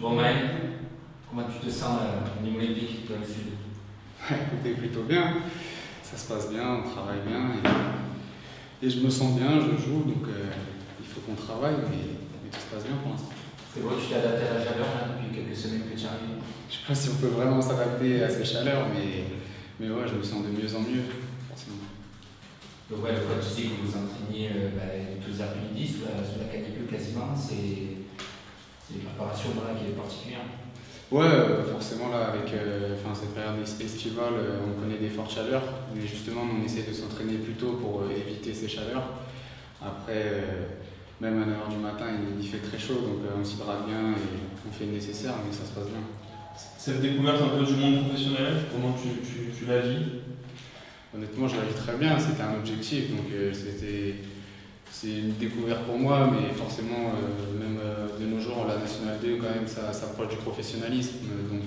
Bon Maël, comment tu te sens au niveau olympique dans le sud? Écoutez, plutôt bien. Ça se passe bien, on travaille bien et je me sens bien, je joue, donc il faut qu'on travaille, mais tout se passe bien pour l'instant. C'est vrai que tu t'es adapté à la chaleur là, depuis quelques semaines que tu arrives. Je sais pas si on peut vraiment s'adapter à ces chaleurs, mais ouais, je me sens de mieux en mieux, forcément. Donc ouais, le coach dit que vous entraînez tous les après-midi sous la canicule quasiment, c'est une préparation voilà, qui est particulière. Ouais, forcément là, avec cette période estivale, on connaît des fortes chaleurs, mais justement on essaie de s'entraîner plus tôt pour éviter ces chaleurs. Après, même à 9h du matin, il fait très chaud, donc on s'hydrate bien et on fait le nécessaire, mais ça se passe bien. Cette découverte un peu du monde professionnel, comment tu la vis? Honnêtement, je la vis très bien, c'était un objectif, donc c'est une découverte pour moi, mais forcément, même de nos jours, la Nationale 2, quand même, ça s'approche du professionnalisme, donc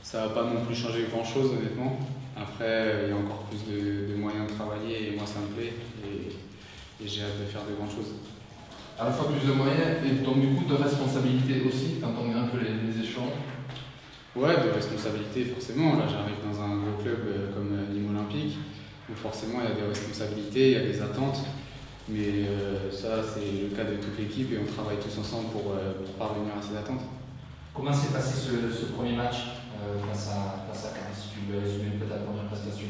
ça va pas non plus changer grand-chose, honnêtement. Après, il y a encore plus de moyens de travailler, et moi, ça me plaît, et j'ai hâte de faire de grandes choses. À la fois plus de moyens et donc du coup de responsabilité aussi quand on met un peu les échelons. Ouais, de responsabilité forcément. Là, j'arrive dans un gros club comme Nîmes Olympique, donc forcément il y a des responsabilités, il y a des attentes, mais ça c'est le cas de toute l'équipe et on travaille tous ensemble pour parvenir à ces attentes. Comment s'est passé ce premier match face à Caen, si tu veux résumer peut-être ta première prestation?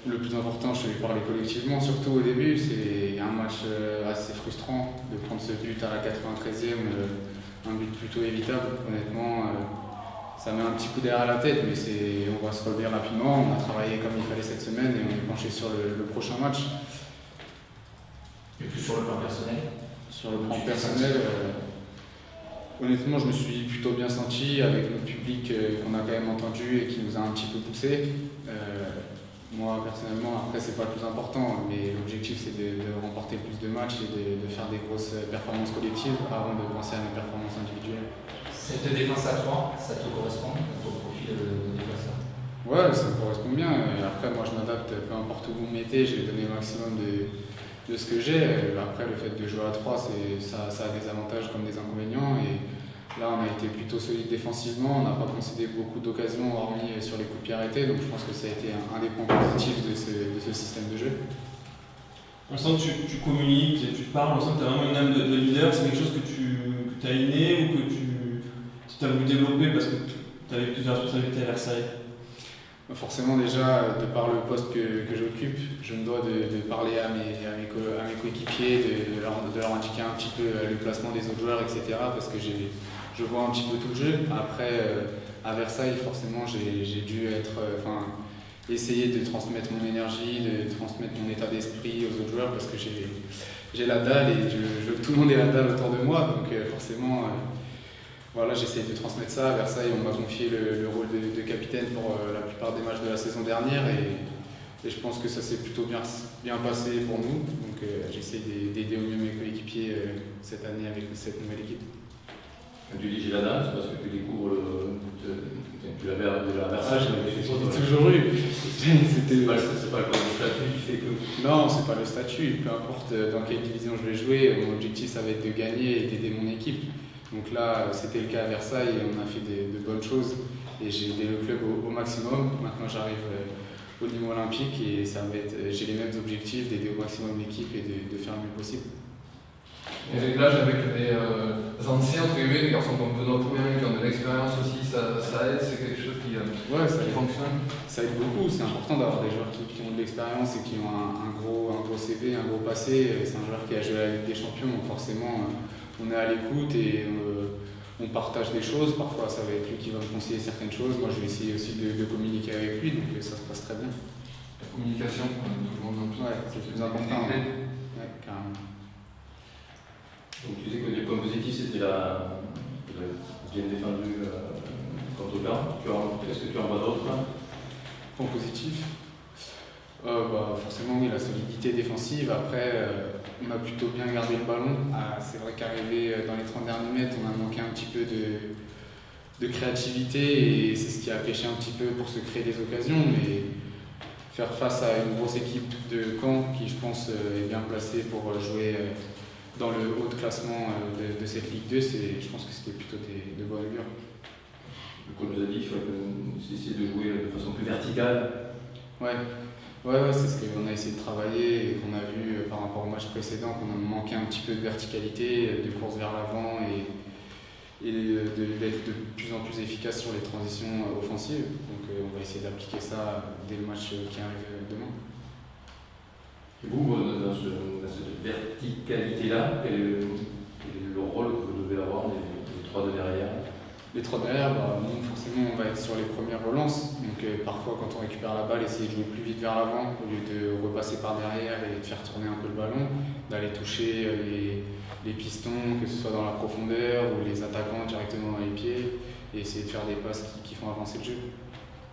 Le plus important, je vais parler collectivement, surtout au début, c'est un match assez frustrant de prendre ce but à la 93e, un but plutôt évitable. Honnêtement, ça met un petit coup derrière la tête, mais on va se relever rapidement. On a travaillé comme il fallait cette semaine et on est penché sur le prochain match. Et plus sur le plan personnel? Sur le plan personnel, honnêtement, je me suis plutôt bien senti avec notre public qu'on a quand même entendu et qui nous a un petit peu poussé. Moi, personnellement, après, c'est pas le plus important, mais l'objectif, c'est de remporter plus de matchs et de faire des grosses performances collectives avant de penser à mes performances individuelles. Cette défense à 3, ça te correspond à ton profil de défenseur? Ouais, ça me correspond bien. Après, moi, je m'adapte, peu importe où vous me mettez, je vais donner le maximum de ce que j'ai. Après, le fait de jouer à 3, ça a des avantages comme des inconvénients. Et là, on a été plutôt solide défensivement, on n'a pas concédé beaucoup d'occasions, hormis sur les coups de pied arrêtés, donc je pense que ça a été un des points positifs de ce système de jeu. On sent que tu communiques, tu parles, on sent que tu as vraiment une âme de leader. C'est quelque chose que tu as inné ou que tu as voulu développer parce que tu avais plusieurs responsabilités à Versailles? Forcément, déjà, de par le poste que j'occupe, je me dois de parler à mes coéquipiers, de leur indiquer un petit peu le placement des autres joueurs, etc. Parce que je vois un petit peu tout le jeu. Après, à Versailles, forcément, j'ai dû essayer de transmettre mon énergie, de transmettre mon état d'esprit aux autres joueurs parce que j'ai la dalle et je veux que tout le monde ait la dalle autour de moi. Donc forcément, voilà, j'essaie de transmettre ça. À Versailles, on m'a confié le rôle de capitaine pour la plupart des matchs de la saison dernière et je pense que ça s'est plutôt bien passé pour nous. Donc j'essaie d'aider au mieux mes coéquipiers cette année avec cette nouvelle équipe. Tu dis j'ai la dalle, c'est parce que tu découvres tu l'avais déjà à Versailles. J'ai toujours eu. C'est pas le statut qui fait que. Non, c'est pas le statut. Peu importe dans quelle division je vais jouer, mon objectif ça va être de gagner et d'aider mon équipe. Donc là, c'était le cas à Versailles et on a fait de bonnes choses et j'ai aidé le club au maximum. Maintenant, j'arrive au niveau olympique et j'ai les mêmes objectifs d'aider au maximum l'équipe et de faire le mieux possible. Les réglages avec des anciens, entre guillemets, des garçons comme Benoît Poulin qui ont de l'expérience aussi, ça aide, c'est quelque chose qui fonctionne. Ça aide beaucoup, c'est important d'avoir des joueurs qui ont de l'expérience et qui ont un gros CV, un gros passé. C'est un joueur qui a joué à la Ligue des Champions, donc forcément on est à l'écoute et on partage des choses. Parfois ça va être lui qui va me conseiller certaines choses, moi je vais essayer aussi de communiquer avec lui, donc ça se passe très bien. La communication, tout le monde en Ouais, c'est le plus important. Ouais, carrément. Donc tu disais que les points positifs c'était bien défendu contre Caen. Est-ce que tu en vois d'autres? Point positif, forcément oui, la solidité défensive. Après, on a plutôt bien gardé le ballon. C'est vrai qu'arrivé dans les 30 derniers mètres, on a manqué un petit peu de créativité et c'est ce qui a pêché un petit peu pour se créer des occasions. Mais faire face à une grosse équipe de Caen qui, je pense, est bien placée pour jouer dans le haut de classement de cette Ligue 2, je pense que c'était plutôt de bonne augure. Comme nous a dit, il faudrait essayer de jouer de façon plus verticale. Ouais, c'est ce qu'on a essayé de travailler et qu'on a vu par rapport au match précédent, qu'on a manqué un petit peu de verticalité, de course vers l'avant et d'être de plus en plus efficace sur les transitions offensives. Donc on va essayer d'appliquer ça dès le match qui arrive demain. Et vous, dans cette verticalité-là, quel est le rôle que vous devez avoir les trois de derrière? Les trois derrière, nous forcément on va être sur les premières relances, donc parfois quand on récupère la balle, essayer de jouer plus vite vers l'avant au lieu de repasser par derrière et de faire tourner un peu le ballon, d'aller toucher les pistons, que ce soit dans la profondeur ou les attaquants directement dans les pieds, et essayer de faire des passes qui font avancer le jeu.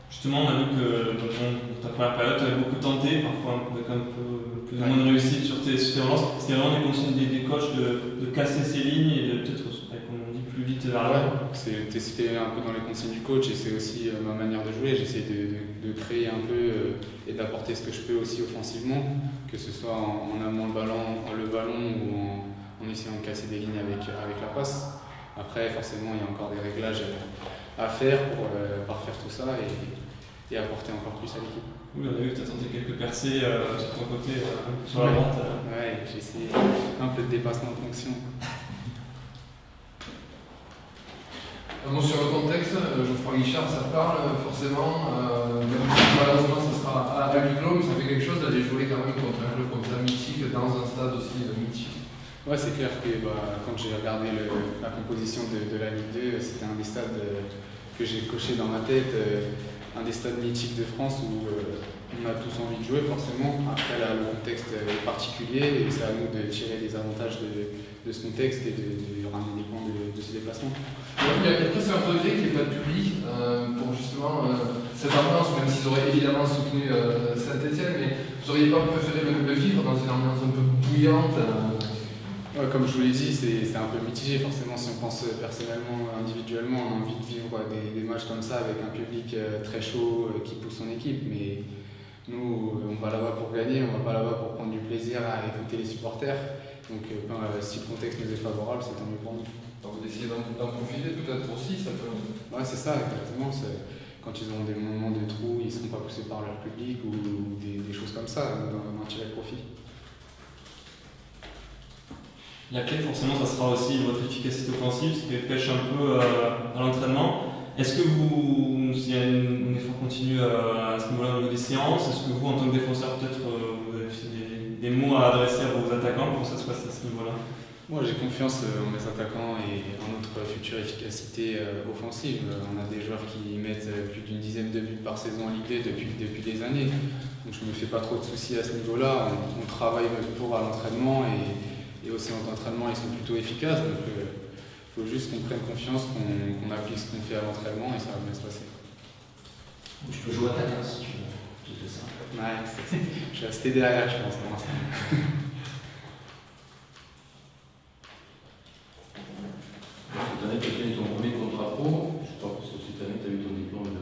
Justement, on a vu que dans ta première période, tu avais beaucoup tenté, parfois avec un peu plus ou moins de réussite sur tes relances. C'était vraiment des consignes des coachs de casser ces lignes et de peut-être, comme on dit, plus vite vers l'avant. C'était un peu dans les consignes du coach et c'est aussi ma manière de jouer. J'essaie de créer un peu et d'apporter ce que je peux aussi offensivement, que ce soit en amenant le ballon ou en essayant de casser des lignes avec la passe. Après, forcément, il y a encore des réglages à faire pour parfaire tout ça et apporter encore plus à l'équipe. Oui, on a vu que tu as tenté quelques percées sur ton côté, sur la droite. Ouais, j'ai essayé un peu de dépassement de fonction. Bon, sur le contexte, Geoffroy Guichard, ça parle forcément, même si malheureusement ça sera à huis clos, mais ça fait quelque chose d'aller jouer quand même contre un club comme ça mythique dans un stade aussi mythique. Ouais, c'est clair que quand j'ai regardé la composition de la Ligue 2, c'était un des stades que j'ai coché dans ma tête, un des stades mythiques de France où on a tous envie de jouer forcément. Après là, le contexte est particulier et c'est à nous de tirer les avantages de ce contexte et de ramener des points de ce déplacement. Il y a presque un regret qu'il n'y ait pas de public pour justement cette ambiance, même s'ils auraient évidemment soutenu Saint-Etienne, mais vous n'auriez pas préféré le vivre dans une ambiance un peu bouillante Ouais, comme je vous l'ai dit, c'est un peu mitigé forcément. Si on pense personnellement, individuellement, on a envie de vivre des matchs comme ça avec un public très chaud qui pousse son équipe, mais nous on va là-bas pour gagner, on va pas là-bas pour prendre du plaisir à écouter les supporters. Donc si le contexte nous est favorable, c'est tant mieux pour nous. Donc vous essayez d'en profiter peut-être aussi, ça peut... Ouais, c'est ça, exactement. Quand ils auront des moments de trou, ils ne seront pas poussés par leur public ou des choses comme ça, d'en tirer profit. La clé, forcément, ça sera aussi votre efficacité offensive, ce qui pêche un peu à l'entraînement. Est-ce que s'il y a un effort continu à ce niveau-là au niveau des séances, est-ce que vous, en tant que défenseur, peut-être, vous avez des mots à adresser à vos attaquants pour que ça se passe à ce niveau-là? Moi, j'ai confiance en mes attaquants et en notre future efficacité offensive. On a des joueurs qui mettent plus d'une dizaine de buts par saison en Ligue 2 depuis des années. Donc je ne me fais pas trop de soucis à ce niveau-là. On travaille pour à l'entraînement et aux séances d'entraînement, ils sont plutôt efficaces. Donc il faut juste qu'on prenne confiance, qu'on applique ce qu'on fait à l'entraînement et ça va bien se passer. Tu peux jouer attaquant si tu veux. Tu fais ça. Ouais, je vais rester derrière, je pense, pour l'instant. Cette année, tu as fait ton premier contrat pro. Je crois que cette année, tu as eu ton diplôme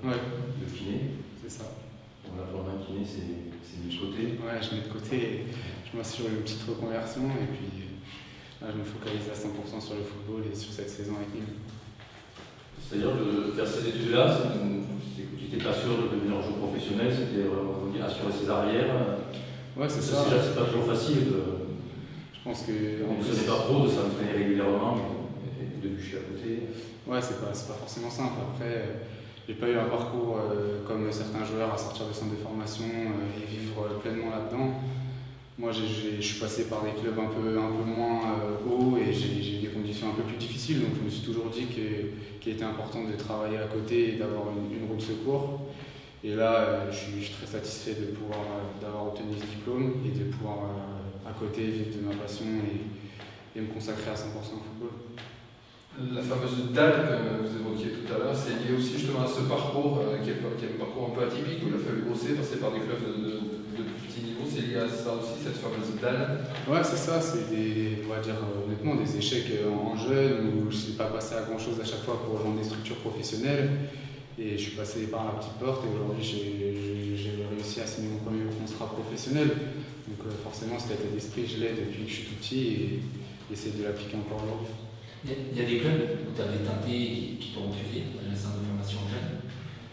de kiné. C'est ça. Donc là, pour le kiné, c'est mis de côté. Ouais, je mets de côté. Je m'assure une petite reconversion et puis là, je me focalise à 100% sur le football et sur cette saison avec Nîmes. C'est-à-dire de faire ces études-là, c'est que tu n'étais pas sûr de devenir joueur professionnel, c'était assurer ses arrières. Ouais, c'est ça. C'est pas toujours facile. Je pense que. Ce n'est pas pro de s'entraîner régulièrement et de bûcher à côté. Ouais, c'est pas forcément simple. Après, j'ai pas eu un parcours comme certains joueurs à sortir de centre de formation et vivre pleinement là-dedans. Moi, je suis passé par des clubs un peu moins hauts et j'ai eu des conditions un peu plus difficiles. Donc, je me suis toujours dit qu'il était important de travailler à côté et d'avoir une roue de secours. Et là, je suis très satisfait d'avoir obtenu ce diplôme et de pouvoir à côté vivre de ma passion et me consacrer à 100% au football. La fameuse dalle que vous évoquiez tout à l'heure, c'est lié aussi justement à ce parcours qui est un parcours un peu atypique où il a fallu bosser, passer par des clubs de petit niveau. C'est lié à ça aussi, cette fameuse dalle? Ouais, c'est ça, c'est on va dire honnêtement des échecs en jeune où je ne suis pas passé à grand chose à chaque fois pour rejoindre des structures professionnelles. Et je suis passé par la petite porte et aujourd'hui j'ai réussi à signer mon premier contrat professionnel. Donc forcément, cet état d'esprit, je l'ai depuis que je suis tout petit et j'essaie de l'appliquer encore aujourd'hui. Il y a des clubs où tu avais tenté qui t'ont refusé, les centres de formation jeune.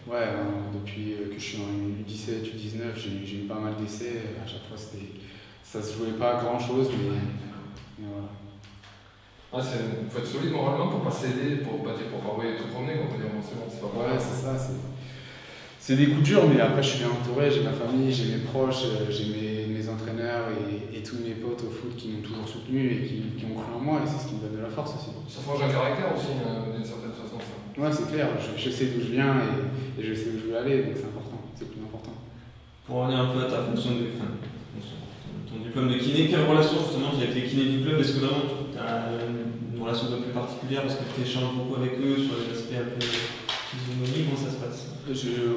Ouais, depuis que je suis en U17, U19, j'ai eu pas mal d'essais. À chaque fois, ça se jouait pas à grand chose, mais voilà. Ah, vous faut être solide moralement pour pas céder, pour pas envoyer tout promener, on va dire, bon, c'est bon, c'est pas Ouais, grave. c'est ça. C'est des coups durs, mais après, je suis bien entouré. J'ai ma famille, j'ai mes proches, j'ai mes entraîneurs et tous mes potes au foot qui m'ont toujours soutenu et qui ont cru en moi, et c'est ce qui me donne de la force aussi. Ça forge un caractère aussi, d'une certaine façon, ça. Ouais, c'est clair. Je sais d'où je viens et je sais où je veux aller, donc c'est important. C'est le plus important. Pour revenir un peu à ta fonction ton diplôme de kiné, quelle relation justement tu as avec les kinés du club? Est-ce que vraiment tu as une relation un peu plus particulière parce que tu échanges beaucoup avec eux sur les aspects un peu physionomiques? Comment ça se passe?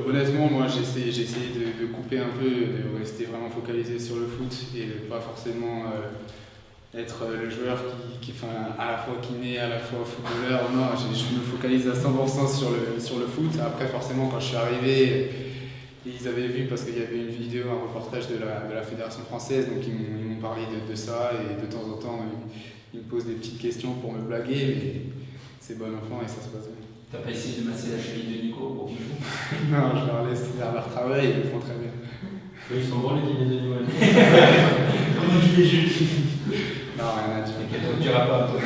Honnêtement, moi j'ai essayé de couper un peu, de rester vraiment focalisé sur le foot et de pas forcément être le joueur qui à la fois kiné, à la fois footballeur. Non, je me focalise à 100% sur le foot. Après, forcément, quand je suis arrivé, ils avaient vu parce qu'il y avait une vidéo, un reportage de la Fédération française, donc ils m'ont parlé de ça et de temps en temps, ils me posent des petites questions pour me blaguer, mais c'est bon enfant et ça se passe bien. T'as pas essayé de masser la cheville de Nico pour qu'il joue? Non, je leur laisse faire leur travail, ils le font très bien. Oui, ils sont bons les dîners de Noël. Comment tu fais juste? Non, rien à dire. T'inquiète, on ne dira pas à toi.